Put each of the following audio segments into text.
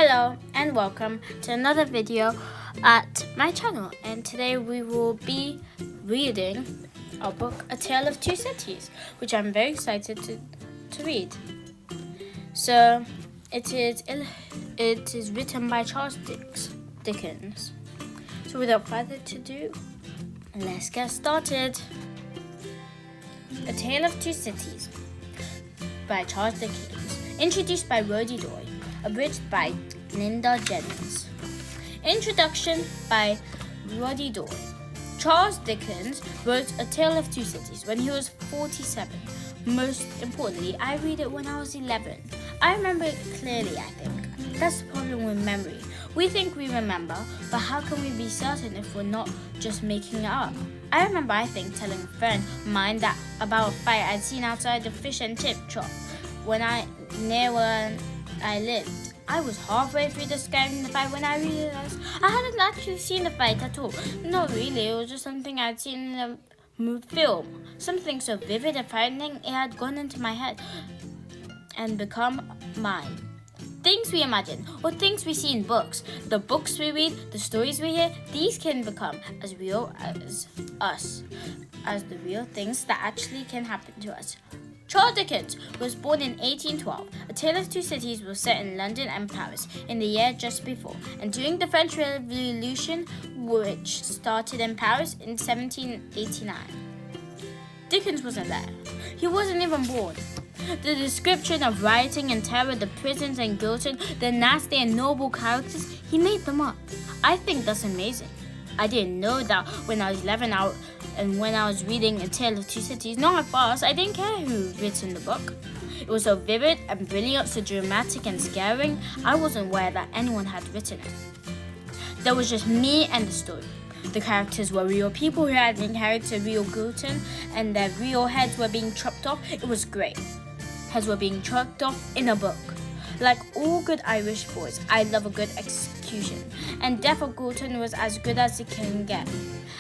Hello and welcome to another video at my channel, and today we will be reading our book A Tale of Two Cities, which I'm very excited to read. So it is written by Charles Dickens. So without further ado, let's get started. A Tale of Two Cities by Charles Dickens, introduced by Rhodey Doy, abridged by Linda Jennings. Introduction by Rhodey Doy. Charles Dickens wrote A Tale of Two Cities when he was 47. Most importantly, I read it when I was 11. I remember it clearly, I think. That's the problem with memory. We think we remember, but how can we be certain if we're not just making it up? I remember, telling a friend of mine that about a fight I'd seen outside the fish and chip shop near where I lived. I was halfway through describing the fight when I realized I hadn't actually seen the fight at all. Not really, it was just something I'd seen in a film. Something so vivid and frightening it had gone into my head and become mine. Things we imagine, or things we see in books, the books we read, the stories we hear, these can become as real as us, as the real things that actually can happen to us. Charles Dickens was born in 1812. A Tale of Two Cities was set in London and Paris in the year just before, and during the French Revolution, which started in Paris in 1789. Dickens wasn't there. He wasn't even born. The description of rioting and terror, the prisons and guillotine, the nasty and noble characters, he made them up. I think that's amazing. I didn't know that when I was 11 and when I was reading A Tale of Two Cities. Not at first, I didn't care who written the book. It was so vivid and brilliant, so dramatic and scaring, I wasn't aware that anyone had written it. There was just me and the story. The characters were real people who had inherited real guillotine, and their real heads were being chopped off. It was great. Heads were being chopped off in a book. Like all good Irish boys, I love a good execution, and Death of Guillotine was as good as it can get.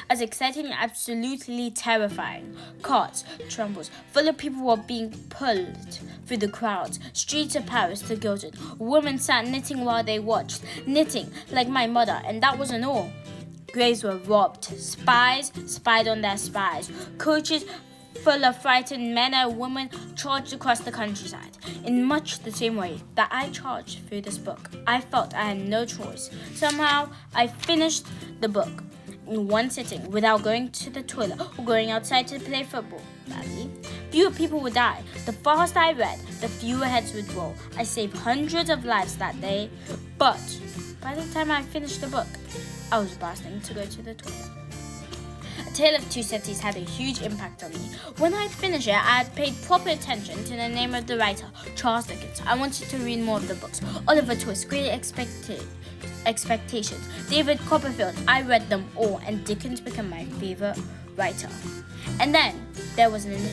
As exciting and absolutely terrifying. Carts, trembles, full of people were being pulled through the crowds, streets of Paris to guillotine. Women sat knitting while they watched, knitting like my mother, and that wasn't all. Graves were robbed, spies spied on their spies, coaches full of frightened men and women charged across the countryside. In much the same way that I charged through this book, I felt I had no choice. Somehow, I finished the book in one sitting without going to the toilet or going outside to play football. Badly. Fewer people would die. The faster I read, the fewer heads would roll. I saved hundreds of lives that day, but by the time I finished the book, I was bursting to go to the toilet. A Tale of Two Cities had a huge impact on me. When I'd finished it, I had paid proper attention to the name of the writer, Charles Dickens. I wanted to read more of the books. Oliver Twist, Great Expectations, David Copperfield. I read them all, and Dickens became my favorite writer. And then there was knitting.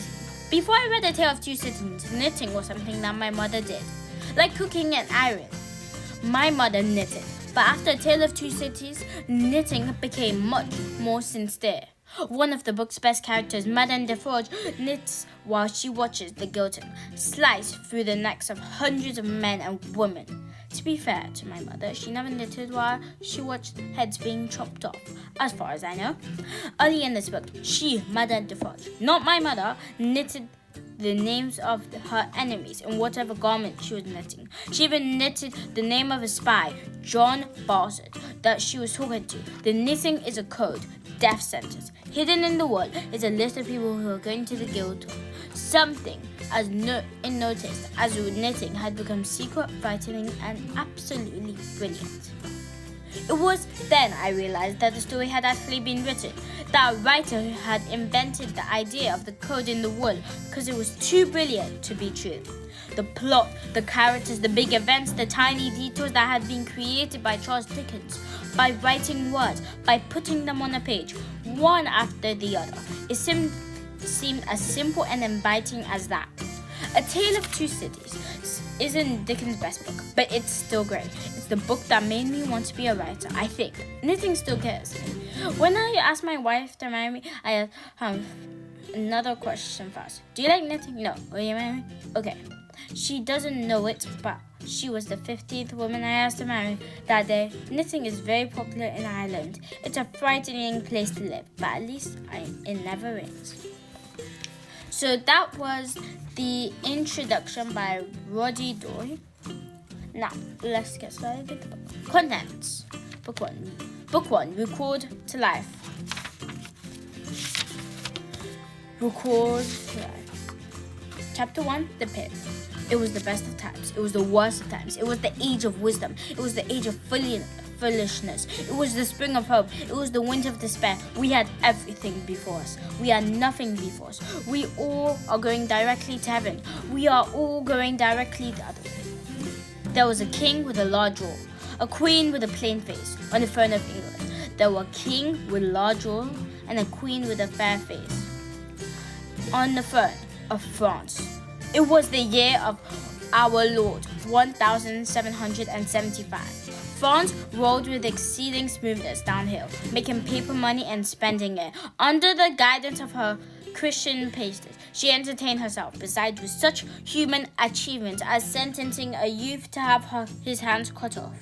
Before I read A Tale of Two Cities, knitting was something that my mother did, like cooking and ironing. My mother knitted. But after A Tale of Two Cities, knitting became much more sincere. One of the book's best characters, Madame Defarge, knits while she watches the guillotine slice through the necks of hundreds of men and women. To be fair to my mother, she never knitted while she watched heads being chopped off, as far as I know. Early in this book, she, Madame Defarge, not my mother, knitted the names of her enemies in whatever garment she was knitting. She even knitted the name of a spy, John Bassett, that she was talking to. The knitting is a code, death sentence. Hidden in the wall is a list of people who are going to the guillotine. Something as unnoticed as knitting had become secret, frightening, and absolutely brilliant. It was then I realized that the story had actually been written, that a writer had invented the idea of the code in the wool because it was too brilliant to be true. The plot, the characters, the big events, the tiny details that had been created by Charles Dickens, by writing words, by putting them on a page, one after the other. It seemed as simple and inviting as that. A Tale of Two Cities isn't Dickens' best book, but it's still great. It's the book that made me want to be a writer, I think. Knitting still cares me. When I asked my wife to marry me, I another question first. Do you like knitting? No. Will you marry me? Okay. She doesn't know it, but she was the 15th woman I asked to marry that day. Knitting is very popular in Ireland. It's a frightening place to live, but at least it never rains. So that was the introduction by Roddy Doyle. Now, let's get started with the book. Contents. Book 1. Book 1. Record to life. Record to life. Chapter 1. The Pit. It was the best of times. It was the worst of times. It was the age of wisdom. It was the age of foolishness. It was the spring of hope. It was the winter of despair. We had everything before us. We had nothing before us. We all are going directly to heaven. We are all going directly the other way. There was a king with a large jaw, a queen with a plain face on the throne of England. There were a king with a large jaw and a queen with a fair face on the throne of France. It was the year of our Lord, 1775. France rolled with exceeding smoothness downhill, making paper money and spending it. Under the guidance of her Christian pastors, she entertained herself, besides with such human achievements as sentencing a youth to have his hands cut off,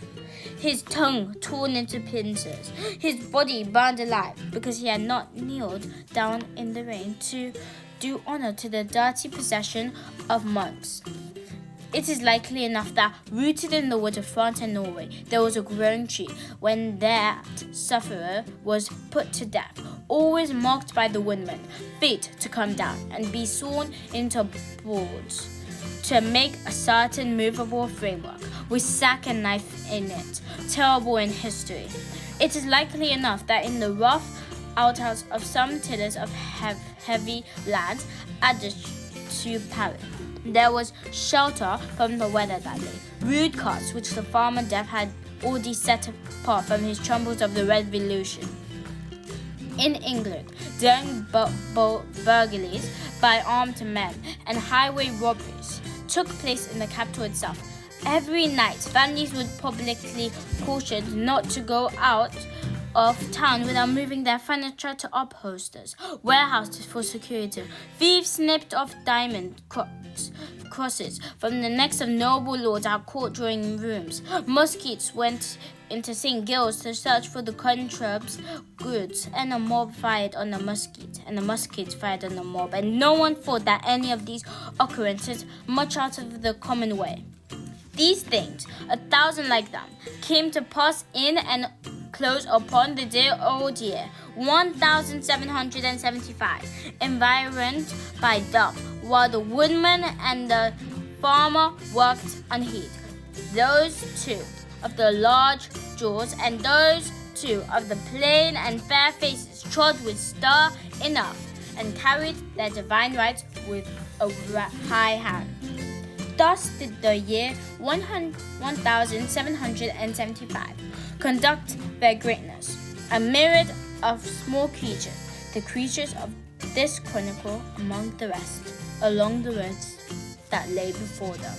his tongue torn into pincers, his body burned alive because he had not kneeled down in the rain to do honor to the dirty possession of monks. It is likely enough that, rooted in the woods of France and Norway, there was a growing tree when that sufferer was put to death, always marked by the woodman, fate to come down and be sawn into boards to make a certain movable framework with sack and knife in it, terrible in history. It is likely enough that in the rough outhouse of some tillers of heavy lands added to Paris, there was shelter from the weather that day, rude carts which the farmer Death had already set apart from his troubles of the Revolution. In England, during burglaries by armed men and highway robberies took place in the capital itself, every night families would publicly caution not to go out of town without moving their furniture to upholsters, warehouses for security. Thieves snipped off diamond crosses from the necks of noble lords at court drawing rooms. Musketeers went into St. Giles to search for the contraband's goods, and a mob fired on the musket, and the muskets fired on the mob, and no one thought that any of these occurrences much out of the common way. These things, 1,000 like them, came to pass in and close upon the dear old year 1775, environed by death, while the woodman and the farmer worked unheeded. Those two of the large jaws and those two of the plain and fair faces trod with stir enough and carried their divine rights with a high hand. Thus did the year 1775 conduct their greatness, a myriad of small creatures, the creatures of this chronicle among the rest, along the roads that lay before them.